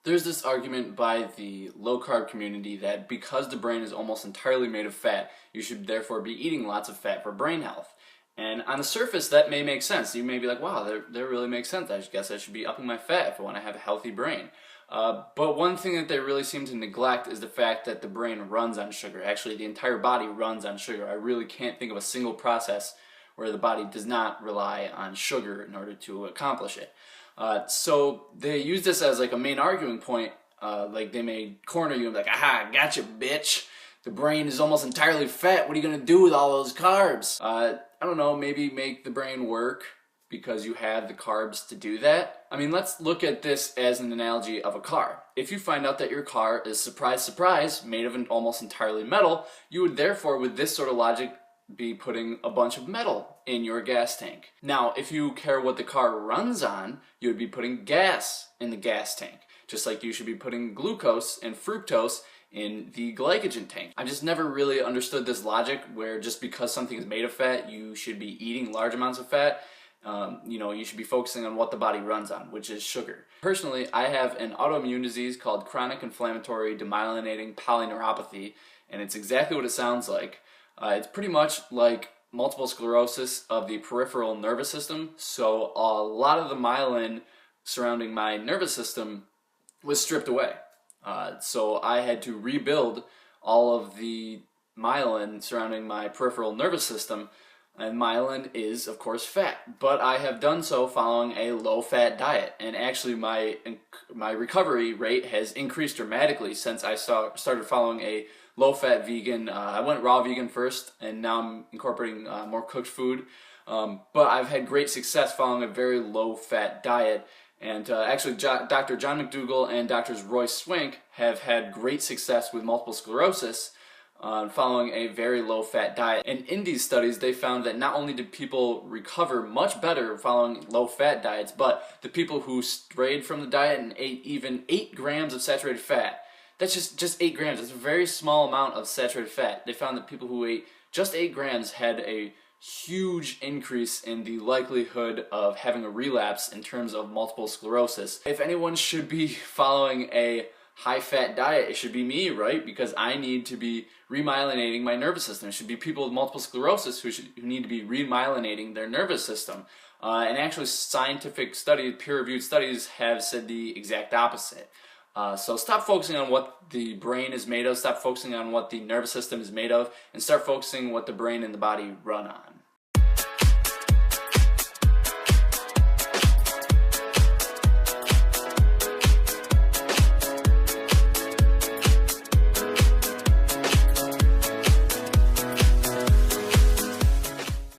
There's this argument by the low-carb community that because the brain is almost entirely made of fat, you should therefore be eating lots of fat for brain health. And on the surface, that may make sense. You may be like, wow, that really makes sense. I guess I should be upping my fat if I want to have a healthy brain. But one thing that they really seem to neglect is the fact that the brain runs on sugar. Actually, the entire body runs on sugar. I really can't think of a single process where the body does not rely on sugar in order to accomplish it. So they use this as like a main arguing point. Like they may corner you and be like, aha, gotcha, bitch. The brain is almost entirely fat. What are you going to do with all those carbs? I don't know, maybe make the brain work because you have the carbs to do that. I mean, let's look at this as an analogy of a car. If you find out that your car is, surprise, surprise, made of an almost entirely metal, you would therefore, with this sort of logic, be putting a bunch of metal in your gas tank. Now, if you care what the car runs on, you would be putting gas in the gas tank, just like you should be putting glucose and fructose in the glycogen tank. I've just never really understood this logic where just because something is made of fat, you should be eating large amounts of fat. You should be focusing on what the body runs on, which is sugar. Personally, I have an autoimmune disease called chronic inflammatory demyelinating polyneuropathy, and it's exactly what it sounds like. It's pretty much like multiple sclerosis of the peripheral nervous system, so a lot of the myelin surrounding my nervous system was stripped away. So I had to rebuild all of the myelin surrounding my peripheral nervous system, and myelin is, of course, fat. But I have done so following a low-fat diet, and actually my recovery rate has increased dramatically since I started following a low-fat vegan. I went raw vegan first, and now I'm incorporating more cooked food. But I've had great success following a very low-fat diet. And actually, Dr. John McDougall and Drs. Royce Swink have had great success with multiple sclerosis following a very low-fat diet. And in these studies, they found that not only did people recover much better following low-fat diets, but the people who strayed from the diet and ate even 8 grams of saturated fat, that's just 8 grams. It's a very small amount of saturated fat. They found that people who ate just 8 grams had a huge increase in the likelihood of having a relapse in terms of multiple sclerosis. If anyone should be following a high-fat diet, it should be me, right? Because I need to be remyelinating my nervous system. It should be people with multiple sclerosis who need to be remyelinating their nervous system. And actually, scientific studies, peer-reviewed studies, have said the exact opposite. So stop focusing on what the brain is made of, stop focusing on what the nervous system is made of, and start focusing on what the brain and the body run on.